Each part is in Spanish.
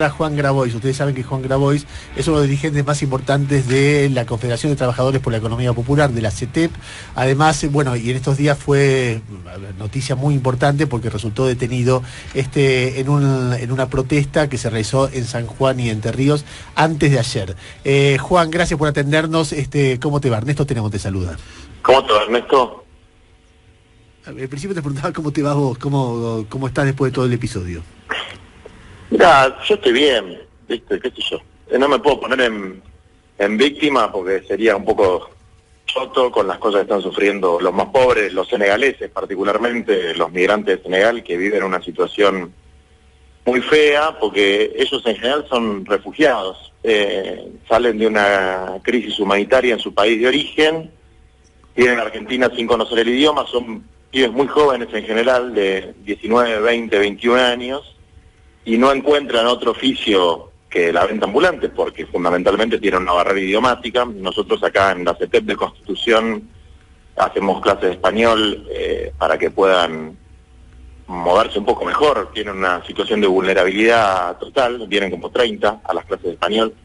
A Juan Grabois. Ustedes saben que Juan Grabois es uno de los dirigentes más importantes de la Confederación de Trabajadores por la Economía Popular, de la CETEP. Además, bueno, y en estos días fue noticia muy importante porque resultó detenido en una protesta que se realizó en San Juan y Entre Ríos antes de ayer. Juan, gracias por atendernos. ¿Cómo te va? Ernesto Tenemos te saluda. ¿Cómo te va, Ernesto? Al principio te preguntaba cómo te vas vos, cómo estás después de todo el episodio. Mira, yo estoy bien, ¿viste? ¿Qué sé yo? No me puedo poner en víctima porque sería un poco choto con las cosas que están sufriendo los más pobres, los senegaleses, particularmente los migrantes de Senegal, que viven una situación muy fea porque ellos en general son refugiados, salen de una crisis humanitaria en su país de origen, vienen a Argentina sin conocer el idioma, son pibes muy jóvenes en general, de 19, 20, 21 años, y no encuentran otro oficio que la venta ambulante, porque fundamentalmente tienen una barrera idiomática. Nosotros acá en la CETEP de Constitución hacemos clases de español para que puedan moverse un poco mejor. Tienen una situación de vulnerabilidad total, vienen como 30 a las clases de español.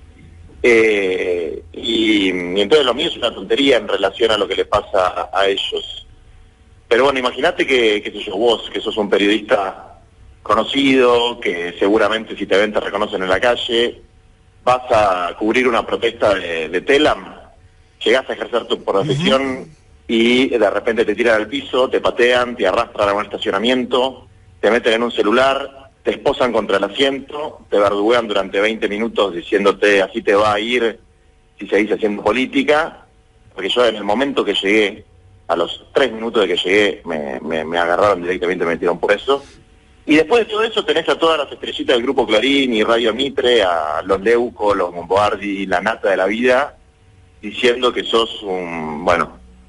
Y entonces lo mío es una tontería en relación a lo que le pasa a ellos. Pero bueno, imagínate que, qué sé yo, vos, que sos un periodista conocido, que seguramente si te ven te reconocen en la calle, vas a cubrir una protesta de Telam, llegás a ejercer tu profesión y de repente te tiran al piso, te patean, te arrastran a un estacionamiento, te meten en un celular, te esposan contra el asiento, te verduguean durante 20 minutos diciéndote así te va a ir si seguís haciendo política, porque yo en el momento que llegué, a los 3 minutos de que llegué, me agarraron directamente, me metieron preso. Y después de todo eso tenés a todas las estrellitas del Grupo Clarín y Radio Mitre, a los Leuco, los Bombardi, la nata de la vida, diciendo que sos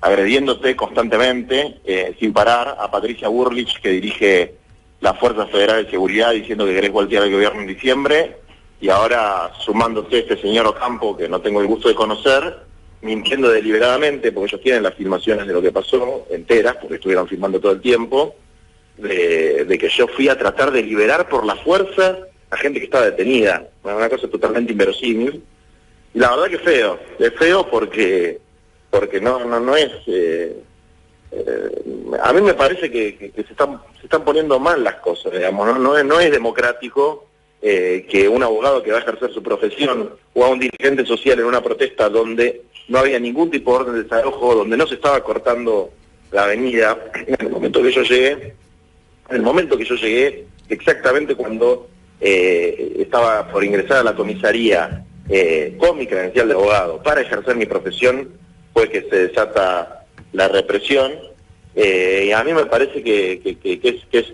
agrediéndote constantemente, sin parar, a Patricia Burlich, que dirige las Fuerzas Federales de Seguridad, diciendo que querés voltear el gobierno en diciembre, y ahora sumándose este señor Ocampo, que no tengo el gusto de conocer, mintiendo deliberadamente, porque ellos tienen las filmaciones de lo que pasó, enteras, porque estuvieron filmando todo el tiempo, de que yo fui a tratar de liberar por la fuerza a gente que estaba detenida. Una cosa totalmente inverosímil. Y la verdad que es feo porque no es... a mí me parece que se están poniendo mal las cosas, digamos, no es democrático que un abogado que va a ejercer su profesión o a un dirigente social en una protesta donde no había ningún tipo de orden de desalojo, donde no se estaba cortando la avenida, en el momento que yo llegué, exactamente cuando estaba por ingresar a la comisaría con mi credencial de abogado para ejercer mi profesión, fue que se desata la represión. Y a mí me parece que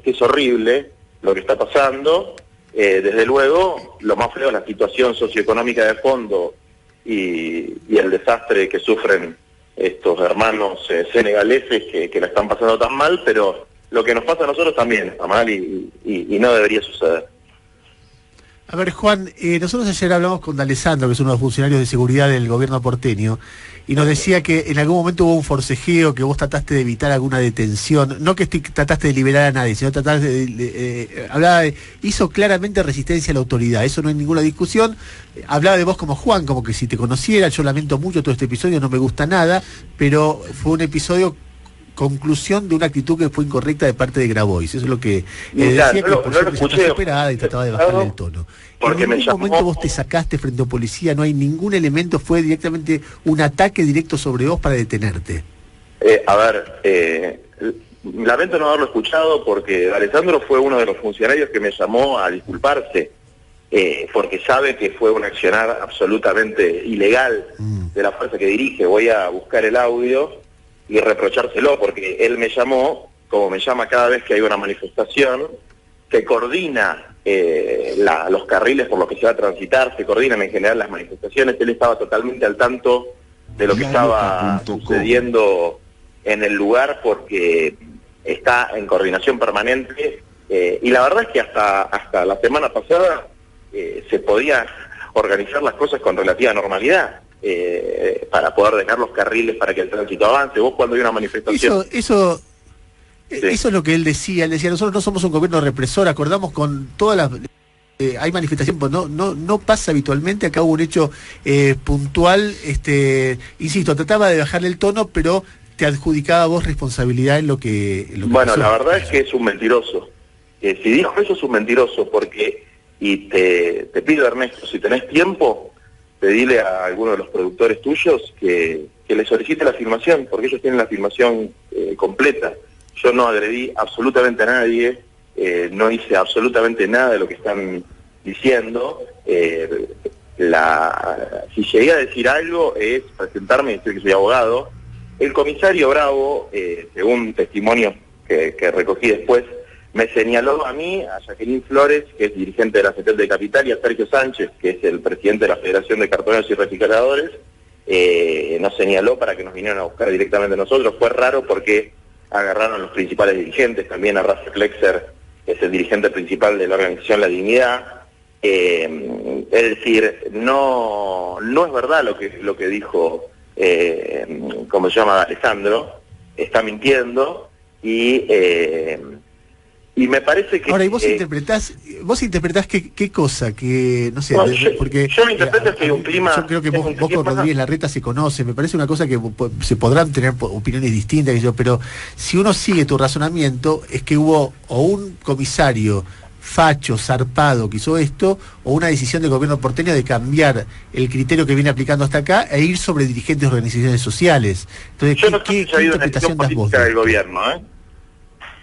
es horrible lo que está pasando. Desde luego, lo más feo es la situación socioeconómica de fondo y el desastre que sufren estos hermanos senegaleses que la están pasando tan mal, pero lo que nos pasa a nosotros también está mal y no debería suceder. A ver, Juan, nosotros ayer hablamos con D'Alessandro, que es uno de los funcionarios de seguridad del gobierno porteño, y nos decía que en algún momento hubo un forcejeo, que vos trataste de evitar alguna detención, no que trataste de liberar a nadie, sino trataste hizo claramente resistencia a la autoridad, eso no hay ninguna discusión. Hablaba de vos como Juan, como que si te conociera. Yo lamento mucho todo este episodio, no me gusta nada, pero fue un episodio conclusión de una actitud que fue incorrecta de parte de Grabois. Eso es lo que decía, que por suerte ya está superada y trataba de bajarle el tono. Porque en ningún momento vos te sacaste frente a policía, no hay ningún elemento, fue directamente un ataque directo sobre vos para detenerte. Lamento no haberlo escuchado porque Alessandro fue uno de los funcionarios que me llamó a disculparse, porque sabe que fue un accionar absolutamente ilegal de la fuerza que dirige. Voy a buscar el audio y reprochárselo, porque él me llamó, como me llama cada vez que hay una manifestación, que coordina los carriles por los que se va a transitar, se coordinan en general las manifestaciones. Él estaba totalmente al tanto de lo que estaba sucediendo en el lugar, porque está en coordinación permanente, y la verdad es que hasta la semana pasada se podía organizar las cosas con relativa normalidad. Para poder dejar los carriles para que el tránsito avance. Vos, cuando hay una manifestación... Eso es lo que él decía. Nosotros no somos un gobierno represor, acordamos con todas las hay manifestación, pues no pasa habitualmente. Acá hubo un hecho puntual, insisto, trataba de bajarle el tono, pero te adjudicaba a vos responsabilidad en lo que bueno, pasó. La verdad es que es un mentiroso. Si dijo eso es un mentiroso, porque, y te pido, Ernesto, si tenés tiempo, pedile a alguno de los productores tuyos que le solicite la filmación, porque ellos tienen la filmación completa. Yo no agredí absolutamente a nadie, no hice absolutamente nada de lo que están diciendo. Si llegué a decir algo es presentarme y decir que soy abogado. El comisario Bravo, según testimonios que recogí después, me señaló a mí, a Jacqueline Flores, que es dirigente de la CETEL de Capital, y a Sergio Sánchez, que es el presidente de la Federación de Cartoneros y Recicladores, nos señaló para que nos vinieran a buscar directamente a nosotros. Fue raro porque agarraron a los principales dirigentes, también a Rafa Klexer, que es el dirigente principal de la organización La Dignidad. Es decir, no es verdad lo que dijo, ¿cómo se llama? Alessandro, está mintiendo, y me parece que... Ahora, ¿y vos interpretás qué cosa? Que, no sé, no, porque... Yo interpreto que hay un clima... Yo creo que vos con Rodríguez Larreta se conocen, me parece una cosa que se podrán tener opiniones distintas, pero si uno sigue tu razonamiento, es que hubo o un comisario facho, zarpado, que hizo esto, o una decisión del gobierno porteño de cambiar el criterio que viene aplicando hasta acá e ir sobre dirigentes de organizaciones sociales. Entonces, ¿qué interpretación das vos? Del gobierno,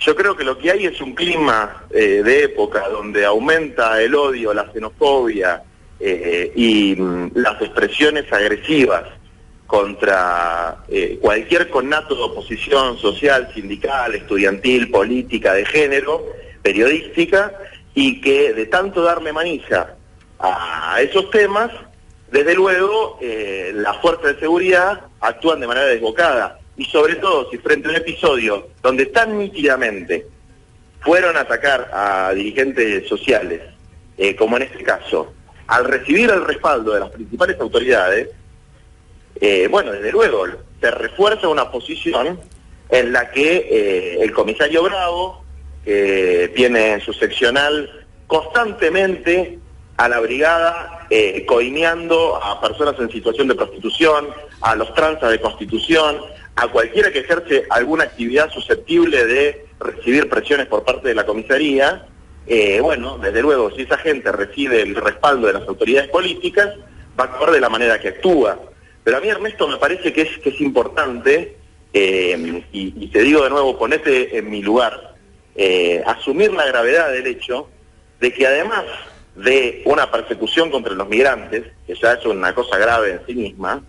Yo creo que lo que hay es un clima de época donde aumenta el odio, la xenofobia y las expresiones agresivas contra cualquier connato de oposición social, sindical, estudiantil, política, de género, periodística, y que de tanto darle manija a esos temas, desde luego las fuerzas de seguridad actúan de manera desbocada. Y sobre todo si frente a un episodio donde tan nítidamente fueron a atacar a dirigentes sociales, como en este caso, al recibir el respaldo de las principales autoridades, bueno, desde luego se refuerza una posición en la que el comisario Bravo, que tiene en su seccional constantemente a la brigada coimeando a personas en situación de prostitución, a los transas de Constitución, a cualquiera que ejerce alguna actividad susceptible de recibir presiones por parte de la comisaría. Bueno, desde luego, si esa gente recibe el respaldo de las autoridades políticas, va a actuar de la manera que actúa. Pero a mí, Ernesto, me parece que es importante, y te digo de nuevo, ponete en mi lugar, asumir la gravedad del hecho de que además de una persecución contra los migrantes, que ya es una cosa grave en sí misma,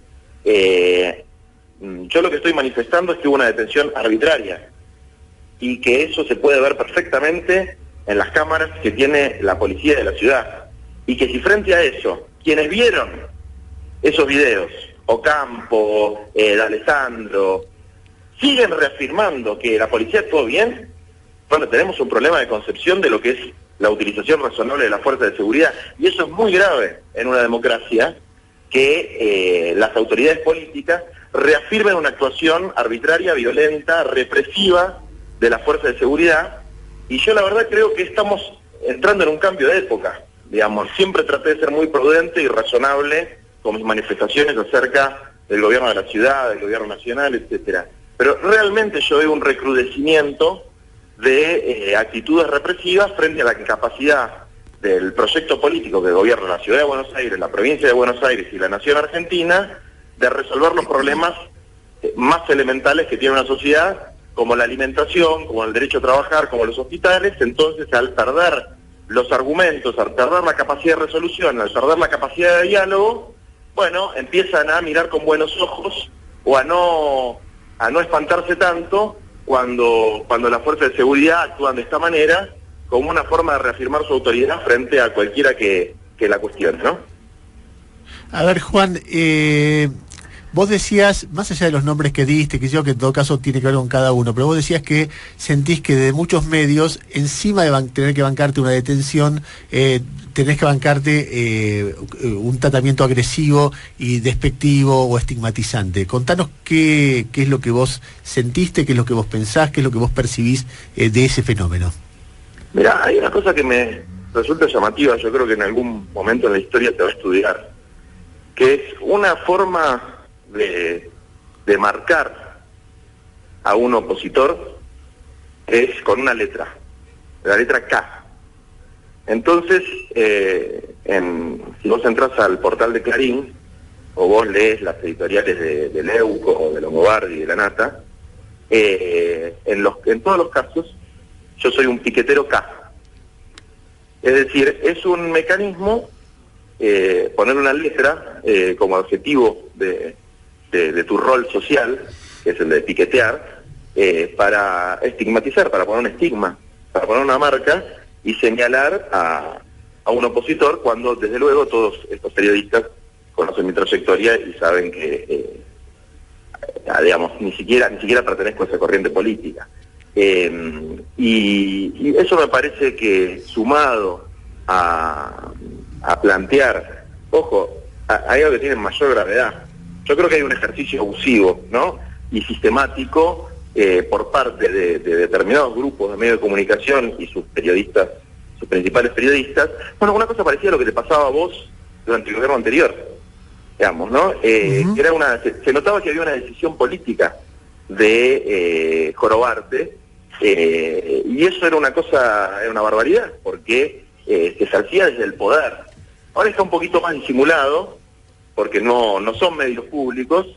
yo lo que estoy manifestando es que hubo una detención arbitraria y que eso se puede ver perfectamente en las cámaras que tiene la policía de la ciudad, y que si frente a eso, quienes vieron esos videos, Ocampo, D'Alessandro, siguen reafirmando que la policía actuó bien, bueno, tenemos un problema de concepción de lo que es la utilización razonable de la fuerza de seguridad, y eso es muy grave en una democracia, que las autoridades políticas reafirmen una actuación arbitraria, violenta, represiva de la fuerza de seguridad. Y yo la verdad creo que estamos entrando en un cambio de época, digamos. Siempre traté de ser muy prudente y razonable con mis manifestaciones acerca del gobierno de la ciudad, del gobierno nacional, etcétera. Pero realmente yo veo un recrudecimiento de actitudes represivas frente a la incapacidad del proyecto político que gobierna la ciudad de Buenos Aires, la provincia de Buenos Aires y la nación argentina, de resolver los problemas más elementales que tiene una sociedad, como la alimentación, como el derecho a trabajar, como los hospitales. Entonces, al perder los argumentos, al perder la capacidad de resolución, al perder la capacidad de diálogo, bueno, empiezan a mirar con buenos ojos o a no espantarse tanto cuando las fuerzas de seguridad actúan de esta manera, como una forma de reafirmar su autoridad frente a cualquiera que la cuestione, ¿no? A ver, Juan, vos decías, más allá de los nombres que diste, que en todo caso tiene que ver con cada uno, pero vos decías que sentís que de muchos medios, encima de tener que bancarte una detención, tenés que bancarte un tratamiento agresivo y despectivo o estigmatizante. Contanos qué es lo que vos sentiste, qué es lo que vos pensás, qué es lo que vos percibís de ese fenómeno. Mirá, hay una cosa que me resulta llamativa, yo creo que en algún momento en la historia se va a estudiar, que es una forma de marcar a un opositor es con una letra, la letra K. Entonces, si vos entras al portal de Clarín, o vos lees las editoriales de Leuco, de Longobardi, de La Nata, en todos los casos, yo soy un piquetero K. Es decir, es un mecanismo, poner una letra como objetivo de tu rol social, que es el de piquetear, para estigmatizar, para poner un estigma, para poner una marca y señalar a un opositor, cuando desde luego todos estos periodistas conocen mi trayectoria y saben que, digamos, ni siquiera pertenezco a esa corriente política. Y eso me parece que, sumado a plantear, ojo, hay algo que tiene mayor gravedad. Yo creo que hay un ejercicio abusivo, ¿no?, y sistemático por parte de determinados grupos de medios de comunicación y sus periodistas, sus principales periodistas. Bueno, una cosa parecida a lo que te pasaba a vos durante el gobierno anterior, digamos, ¿no? Que era se notaba que había una decisión política de jorobarte, y eso era una barbaridad, porque se ejercía desde el poder. Ahora está un poquito más disimulado, porque no son medios públicos,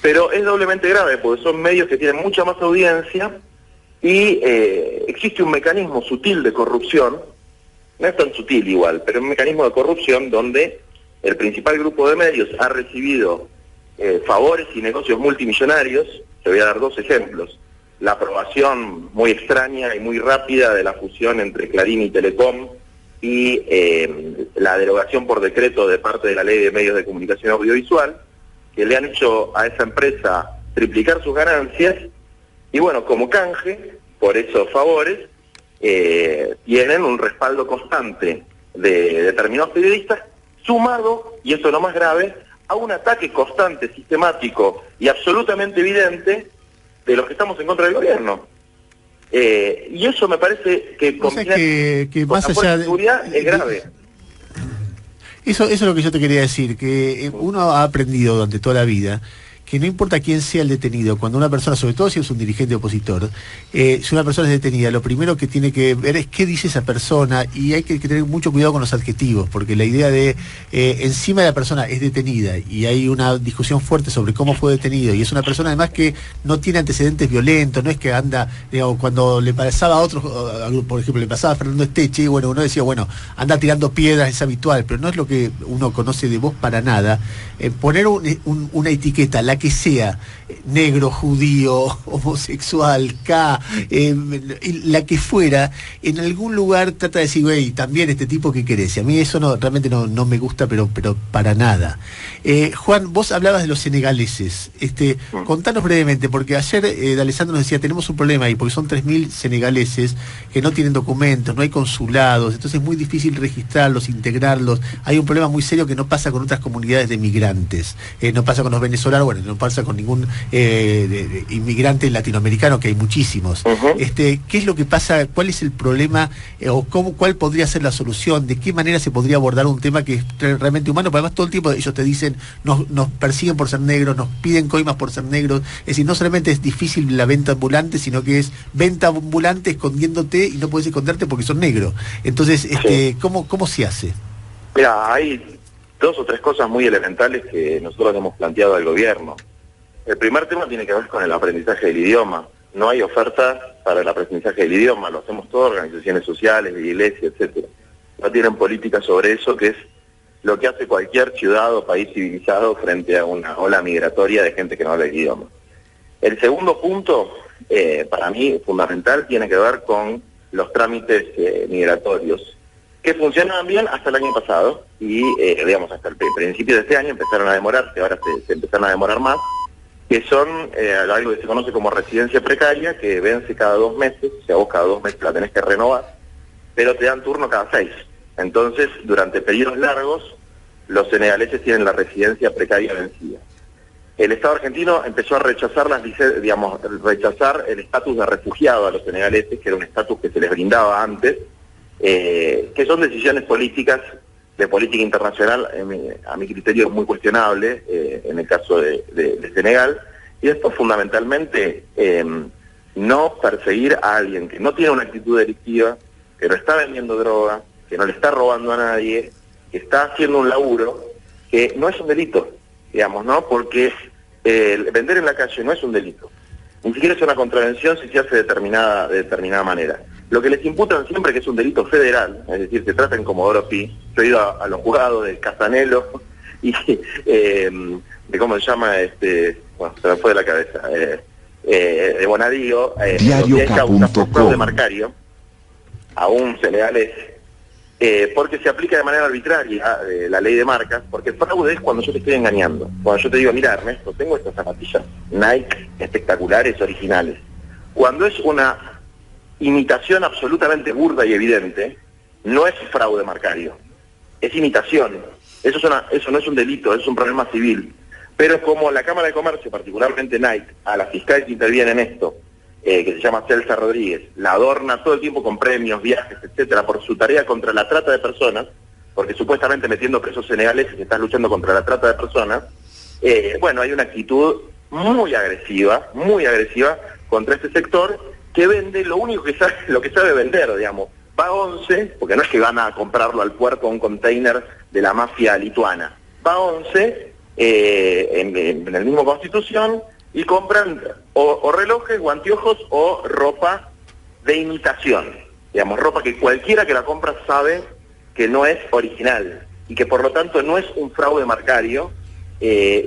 pero es doblemente grave, porque son medios que tienen mucha más audiencia y existe un mecanismo sutil de corrupción, no es tan sutil igual, pero un mecanismo de corrupción donde el principal grupo de medios ha recibido favores y negocios multimillonarios. Te voy a dar dos ejemplos: la aprobación muy extraña y muy rápida de la fusión entre Clarín y Telecom, y la derogación por decreto de parte de la Ley de Medios de Comunicación Audiovisual, que le han hecho a esa empresa triplicar sus ganancias, y bueno, como canje por esos favores, tienen un respaldo constante de determinados periodistas, sumado, y esto es lo más grave, a un ataque constante, sistemático y absolutamente evidente de los que estamos en contra del gobierno. Y eso me parece que más allá de seguridad es grave. Eso es lo que yo te quería decir, que uno ha aprendido durante toda la vida que no importa quién sea el detenido, cuando una persona, sobre todo si es un dirigente opositor, si una persona es detenida, lo primero que tiene que ver es qué dice esa persona, y hay que tener mucho cuidado con los adjetivos, porque la idea de encima de la persona es detenida y hay una discusión fuerte sobre cómo fue detenido, y es una persona además que no tiene antecedentes violentos, no es que anda, digamos, cuando le pasaba a otros, por ejemplo, le pasaba a Fernando Esteche, bueno, uno decía, bueno, anda tirando piedras, es habitual, pero no es lo que uno conoce de vos para nada. Poner una etiqueta, la que sea, negro, judío, homosexual, la que fuera, en algún lugar trata de decir, güey, también este tipo que querés. Y a mí eso realmente no me gusta, pero para nada. Juan, vos hablabas de los senegaleses. Contanos brevemente, porque ayer D'Alessandro nos decía, tenemos un problema ahí, porque son 3.000 senegaleses que no tienen documentos, no hay consulados, entonces es muy difícil registrarlos, integrarlos. Hay un problema muy serio que no pasa con otras comunidades de migrantes. No pasa con los venezolanos, bueno, no pasa con ningún inmigrante latinoamericano, que hay muchísimos. ¿Qué es lo que pasa? ¿Cuál es el problema? ¿Cuál podría ser la solución? ¿De qué manera se podría abordar un tema que es realmente humano? Porque además todo el tiempo ellos te dicen, nos persiguen por ser negros, nos piden coimas por ser negros. Es decir, no solamente es difícil la venta ambulante, sino que es venta ambulante escondiéndote y no puedes esconderte porque son negros. Entonces, Sí. ¿cómo se hace? Mira, hay dos o tres cosas muy elementales que nosotros hemos planteado al gobierno. El primer tema tiene que ver con el aprendizaje del idioma. No hay ofertas para el aprendizaje del idioma, lo hacemos todas, organizaciones sociales, de iglesia, etcétera. No tienen políticas sobre eso, que es lo que hace cualquier ciudad o país civilizado frente a una ola migratoria de gente que no habla el idioma. El segundo punto, para mí fundamental, tiene que ver con los trámites migratorios, que funcionaban bien hasta el año pasado y, digamos, hasta el principio de este año empezaron a demorarse, ahora se empezaron a demorar más, que son algo que se conoce como residencia precaria, que vence cada 2 meses, o sea, vos cada 2 meses la tenés que renovar, pero te dan turno cada 6. Entonces, durante periodos largos, los senegaleses tienen la residencia precaria vencida. El Estado argentino empezó a rechazar rechazar el estatus de refugiado a los senegaleses, que era un estatus que se les brindaba antes, que son decisiones políticas, de política internacional, a mi criterio muy cuestionable, en el caso de Senegal, y después fundamentalmente no perseguir a alguien que no tiene una actitud delictiva, que no está vendiendo droga, que no le está robando a nadie, que está haciendo un laburo, que no es un delito, digamos, ¿no? Porque vender en la calle no es un delito. Ni siquiera es una contravención si se hace de determinada manera. Lo que les imputan siempre que es un delito federal, es decir, se trata en Comodoro Pi. Yo he ido a los juzgados de Casanelo y de cómo se llama, bueno, se me fue de la cabeza, de Bonadío, donde hay causas por fraude marcario, aún senegalés, porque se aplica de manera arbitraria la ley de marcas, porque el fraude es cuando yo te estoy engañando. Cuando yo te digo, mira Ernesto, tengo estas zapatillas Nike espectaculares, originales. Cuando es una imitación absolutamente burda y evidente, no es fraude marcario, es imitación. Eso no es un delito, es un problema civil. Pero como la Cámara de Comercio, particularmente Nike, a la fiscal que interviene en esto, que se llama Celsa Rodríguez, la adorna todo el tiempo con premios, viajes, etcétera, por su tarea contra la trata de personas, porque supuestamente metiendo presos senegaleses se está luchando contra la trata de personas, bueno, hay una actitud muy agresiva contra este sector, que vende lo único que sabe, lo que sabe vender, digamos. Va a 11, porque no es que van a comprarlo al puerto a un container de la mafia lituana, va a 11 en el mismo Constitución y compran o relojes o anteojos o ropa de imitación, digamos, ropa que cualquiera que la compra sabe que no es original y que por lo tanto no es un fraude marcario,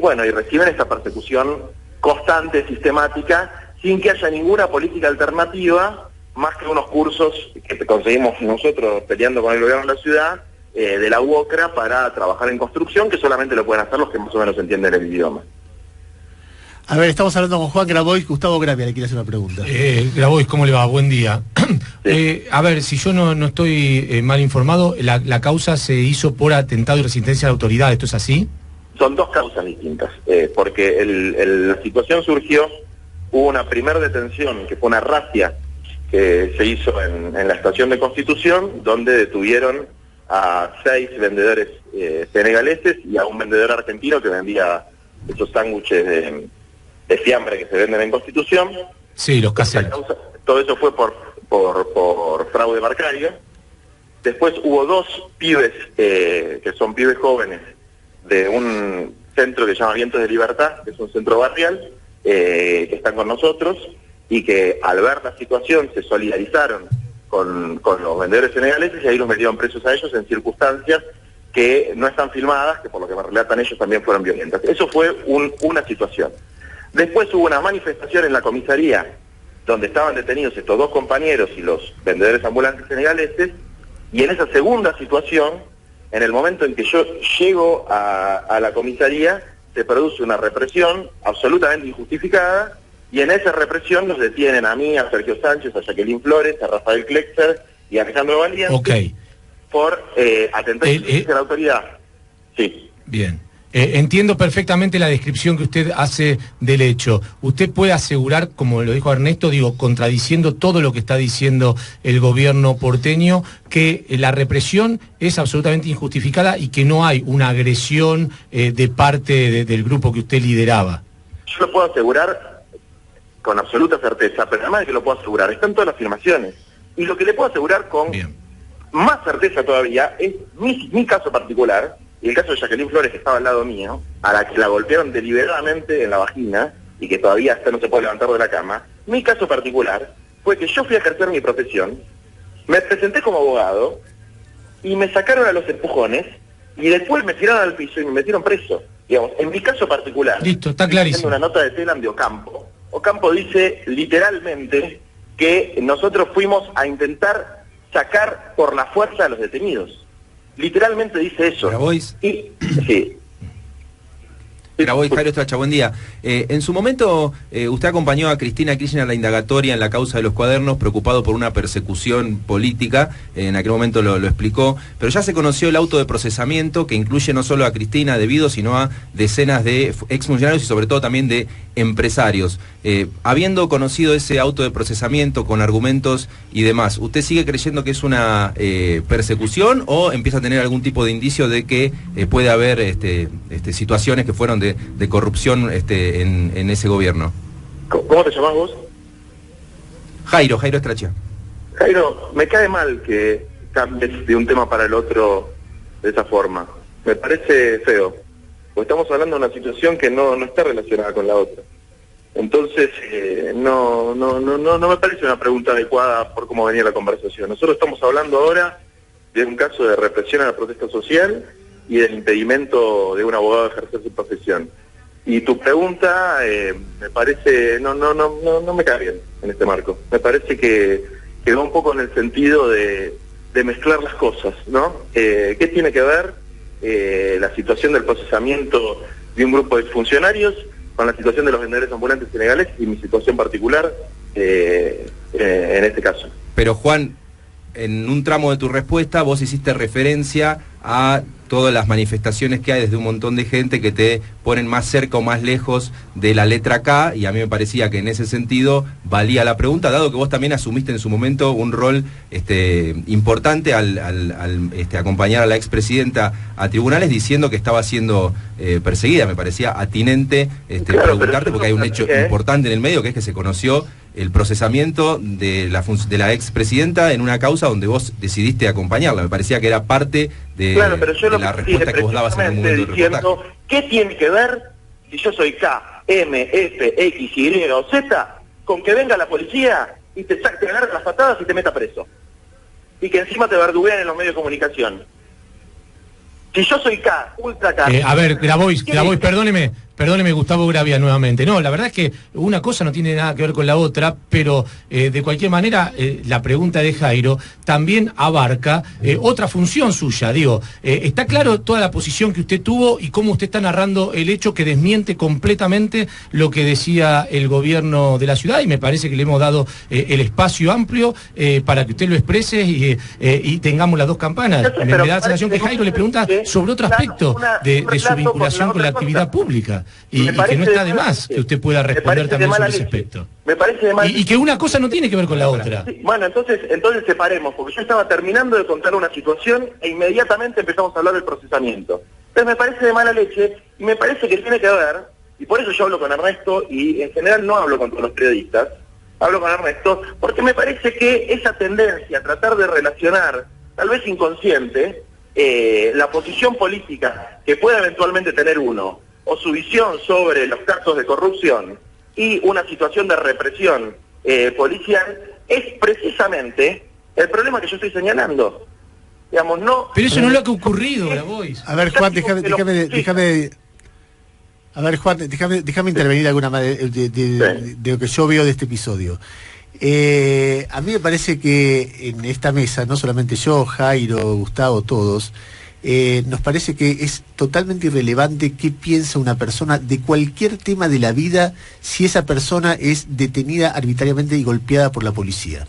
bueno, y reciben esta persecución constante, sistemática, sin que haya ninguna política alternativa, más que unos cursos que conseguimos nosotros peleando con el gobierno de la ciudad, de la UOCRA, para trabajar en construcción, que solamente lo pueden hacer los que más o menos entienden el idioma. A ver, estamos hablando con Juan Grabois. Gustavo Gravia le quiere hacer una pregunta. Grabois, ¿cómo le va? Buen día. Sí. A ver, si yo no estoy mal informado, la causa se hizo por atentado y resistencia a la autoridad, ¿esto es así? Son dos causas distintas, porque la situación surgió. Hubo una primera detención, que fue una razzia que se hizo en la estación de Constitución, donde detuvieron a 6 vendedores senegaleses y a un vendedor argentino que vendía esos sándwiches de fiambre que se venden en Constitución. Sí, los caseros. Todo eso fue por fraude marcario. Después hubo 2 pibes, que son pibes jóvenes, de un centro que se llama Vientos de Libertad, que es un centro barrial, que están con nosotros y que al ver la situación se solidarizaron con los vendedores senegaleses y ahí los metieron presos a ellos en circunstancias que no están filmadas, que por lo que me relatan ellos también fueron violentas. Eso fue una situación. Después hubo una manifestación en la comisaría donde estaban detenidos estos 2 compañeros y los vendedores ambulantes senegaleses, y en esa segunda situación, en el momento en que yo llego a la comisaría, se produce una represión absolutamente injustificada, y en esa represión nos detienen a mí, a Sergio Sánchez, a Jacqueline Flores, a Rafael Klexer y a Alejandro Valiente, okay, por atentar a la autoridad. Sí. Bien. Entiendo perfectamente la descripción que usted hace del hecho. ¿Usted puede asegurar, como lo dijo Ernesto, contradiciendo todo lo que está diciendo el gobierno porteño, que la represión es absolutamente injustificada y que no hay una agresión de parte del grupo que usted lideraba? Yo lo puedo asegurar con absoluta certeza, pero además de que lo puedo asegurar, están todas las afirmaciones. Y lo que le puedo asegurar con más certeza todavía es mi caso particular, y el caso de Jacqueline Flores, que estaba al lado mío, a la que la golpearon deliberadamente en la vagina y que todavía hasta no se puede levantar de la cama. Mi caso particular fue que yo fui a ejercer mi profesión, me presenté como abogado y me sacaron a los empujones y después me tiraron al piso y me metieron preso. Digamos, en mi caso particular, listo, está clarísimo. Una nota de Telam de Ocampo. Ocampo dice literalmente que nosotros fuimos a intentar sacar por la fuerza a los detenidos. Literalmente dice eso. Grabois. Sí. Grabois, Jairo Estracha, buen día. En su momento, usted acompañó a Cristina Kirchner a la indagatoria en la causa de los cuadernos, preocupado por una persecución política, en aquel momento lo explicó, pero ya se conoció el auto de procesamiento que incluye no solo a Cristina debido, sino a decenas de exfuncionarios y sobre todo también de empresarios. Habiendo conocido ese auto de procesamiento con argumentos y demás, ¿usted sigue creyendo que es una persecución o empieza a tener algún tipo de indicio de que puede haber situaciones que fueron de corrupción en ese gobierno? ¿Cómo te llamás vos? Jairo Estracha. Jairo, me cae mal que cambies de un tema para el otro de esa forma. Me parece feo, porque estamos hablando de una situación que no está relacionada con la otra. Entonces, no me parece una pregunta adecuada por cómo venía la conversación. Nosotros estamos hablando ahora de un caso de represión a la protesta social y del impedimento de un abogado de ejercer su profesión. Y tu pregunta me parece, no me cae bien en este marco. Me parece que va un poco en el sentido de mezclar las cosas, ¿no? ¿Qué tiene que ver la situación del procesamiento de un grupo de funcionarios con la situación de los vendedores ambulantes senegaleses y mi situación particular en este caso? Pero Juan, en un tramo de tu respuesta vos hiciste referencia a todas las manifestaciones que hay desde un montón de gente que te ponen más cerca o más lejos de la letra K, y a mí me parecía que en ese sentido valía la pregunta, dado que vos también asumiste en su momento un rol importante al acompañar a la expresidenta a tribunales diciendo que estaba siendo perseguida. Me parecía atinente claro, preguntarte, porque hay un hecho importante en el medio, que es que se conoció el procesamiento de la expresidenta en una causa donde vos decidiste acompañarla. Me parecía que era parte de, claro, pero yo de la respuesta que vos dabas en el momento del diciendo, ¿qué tiene que ver si yo soy K, M, F, X, Y o Z con que venga la policía y te agarre las patadas y te meta preso? Y que encima te verduguean en los medios de comunicación. Si yo soy K, ultra K... a ver, Grabois, perdóneme Gustavo Gravia nuevamente. No, la verdad es que una cosa no tiene nada que ver con la otra, pero de cualquier manera la pregunta de Jairo también abarca otra función suya. Digo, está claro toda la posición que usted tuvo y cómo usted está narrando el hecho que desmiente completamente lo que decía el gobierno de la ciudad, y me parece que le hemos dado el espacio amplio para que usted lo exprese y tengamos las dos campanas. Me da la sensación que Jairo le pregunta sobre otro aspecto de su vinculación con la actividad pública. Y que no está de más que usted pueda responder también sobre ese aspecto. Me parece de mal y que una cosa no tiene que ver con la otra. Sí, bueno, entonces separemos, porque yo estaba terminando de contar una situación e inmediatamente empezamos a hablar del procesamiento. Entonces me parece de mala leche y me parece que tiene que ver, y por eso yo hablo con Ernesto y en general no hablo con todos los periodistas, hablo con Ernesto, porque me parece que esa tendencia a tratar de relacionar, tal vez inconsciente, la posición política que pueda eventualmente tener uno, o su visión sobre los casos de corrupción y una situación de represión policial, es precisamente el problema que yo estoy señalando. Digamos, no... Pero eso no es lo que ha ocurrido, Grabois. A ver, Juan, déjame intervenir alguna más de lo que yo veo de este episodio. A mí me parece que en esta mesa, no solamente yo, Jairo, Gustavo, todos, nos parece que es totalmente irrelevante qué piensa una persona de cualquier tema de la vida si esa persona es detenida arbitrariamente y golpeada por la policía.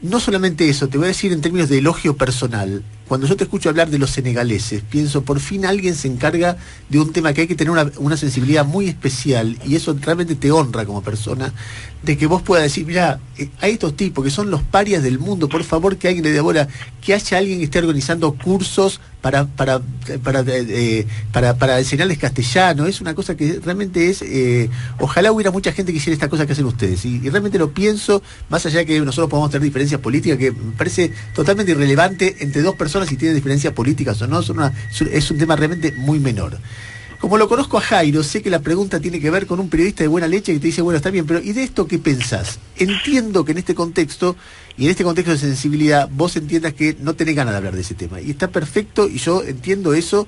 No solamente eso, te voy a decir en términos de elogio personal. Cuando yo te escucho hablar de los senegaleses, pienso, por fin alguien se encarga de un tema que hay que tener una sensibilidad muy especial, y eso realmente te honra como persona, de que vos puedas decir, mira, a estos tipos que son los parias del mundo, por favor que alguien le dé bola, que haya alguien que esté organizando cursos para enseñarles castellano. Es una cosa que realmente es, ojalá hubiera mucha gente que hiciera esta cosa que hacen ustedes, y realmente lo pienso, más allá de que nosotros podamos tener diferencias políticas, que me parece totalmente irrelevante entre dos personas si tienen diferencias políticas o no, es un tema realmente muy menor. Como lo conozco a Jairo, sé que la pregunta tiene que ver con un periodista de buena leche que te dice, bueno, está bien, pero ¿y de esto qué pensás? Entiendo que en este contexto, y en este contexto de sensibilidad, vos entiendas que no tenés ganas de hablar de ese tema, y está perfecto, y yo entiendo eso,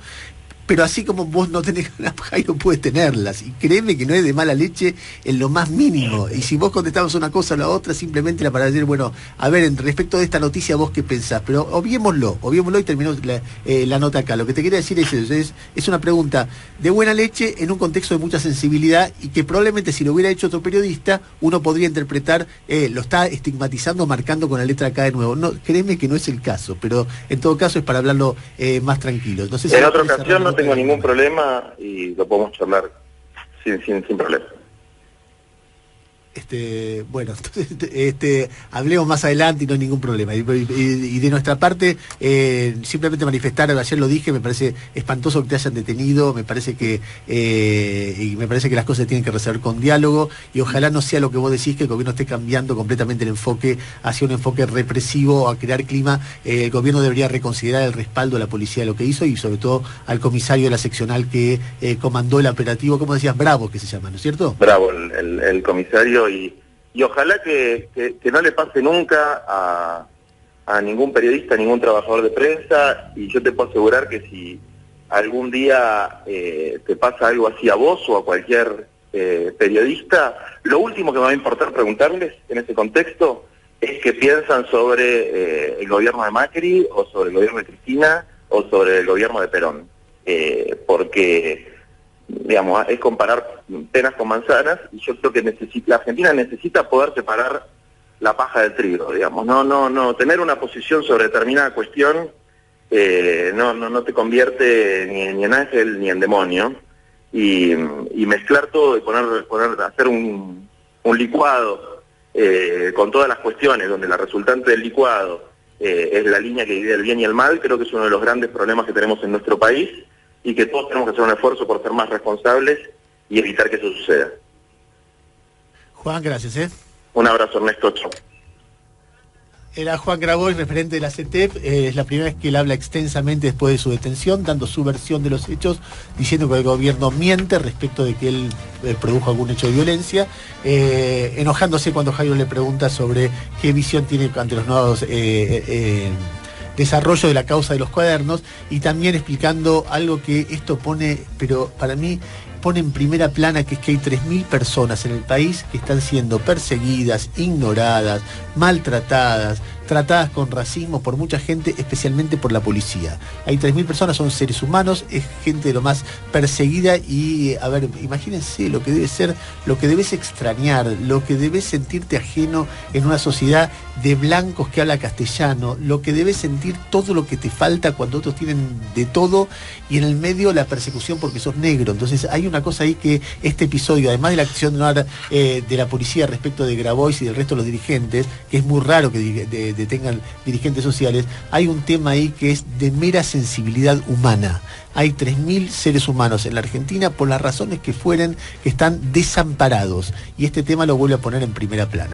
pero así como vos no tenés ganas, Jairo puede tenerlas. Y créeme que no es de mala leche en lo más mínimo. Y si vos contestabas una cosa o la otra, simplemente era para decir, bueno, a ver, respecto de esta noticia, vos qué pensás. Pero obviémoslo y terminó la nota acá. Lo que te quería decir es eso, es una pregunta de buena leche en un contexto de mucha sensibilidad y que probablemente si lo hubiera hecho otro periodista, uno podría interpretar, lo está estigmatizando, marcando con la letra acá de nuevo. No, créeme que no es el caso, pero en todo caso es para hablarlo más tranquilo. No sé si en otra ocasión no tengo ningún problema y lo podemos charlar sin problema. Bueno, entonces, hablemos más adelante y no hay ningún problema. Y de nuestra parte, simplemente manifestar, ayer lo dije, me parece espantoso que te hayan detenido, me parece que las cosas se tienen que resolver con diálogo y ojalá no sea lo que vos decís, que el gobierno esté cambiando completamente el enfoque hacia un enfoque represivo, a crear clima. El gobierno debería reconsiderar el respaldo a la policía de lo que hizo y sobre todo al comisario de la seccional que comandó el operativo, como decías, Bravo, que se llama, ¿no es cierto? Bravo, el comisario. Y ojalá que no le pase nunca a ningún periodista, a ningún trabajador de prensa, y yo te puedo asegurar que si algún día te pasa algo así a vos o a cualquier periodista, lo último que me va a importar preguntarles en ese contexto es qué piensan sobre el gobierno de Macri, o sobre el gobierno de Cristina, o sobre el gobierno de Perón, porque digamos, es comparar peras con manzanas, y yo creo que la Argentina necesita poder separar la paja del trigo, digamos, no, tener una posición sobre determinada cuestión no te convierte ni en ángel ni en demonio, y mezclar todo y hacer un licuado con todas las cuestiones, donde la resultante del licuado es la línea que divide el bien y el mal, creo que es uno de los grandes problemas que tenemos en nuestro país, y que todos tenemos que hacer un esfuerzo por ser más responsables y evitar que eso suceda. Juan, gracias. Un abrazo, Ernesto. Chau. Era Juan Grabois, referente de la CETEP. Es la primera vez que él habla extensamente después de su detención, dando su versión de los hechos, diciendo que el gobierno miente respecto de que él produjo algún hecho de violencia, enojándose cuando Jairo le pregunta sobre qué visión tiene ante los nuevos desarrollo de la causa de los cuadernos, y también explicando algo que esto pone, pero para mí pone en primera plana, que es que hay 3.000 personas en el país que están siendo perseguidas, ignoradas, maltratadas, tratadas con racismo por mucha gente, especialmente por la policía. Hay 3.000 personas, son seres humanos, es gente de lo más perseguida y, a ver, imagínense lo que debe ser, lo que debes extrañar, lo que debes sentirte ajeno en una sociedad de blancos que habla castellano, lo que debes sentir todo lo que te falta cuando otros tienen de todo y en el medio la persecución porque sos negro. Entonces hay una cosa ahí que este episodio, además de la acción de la policía respecto de Grabois y del resto de los dirigentes, que es muy raro que detengan dirigentes sociales, hay un tema ahí que es de mera sensibilidad humana. Hay 3.000 seres humanos en la Argentina, por las razones que fueren, que están desamparados, y este tema lo vuelve a poner en primera plana.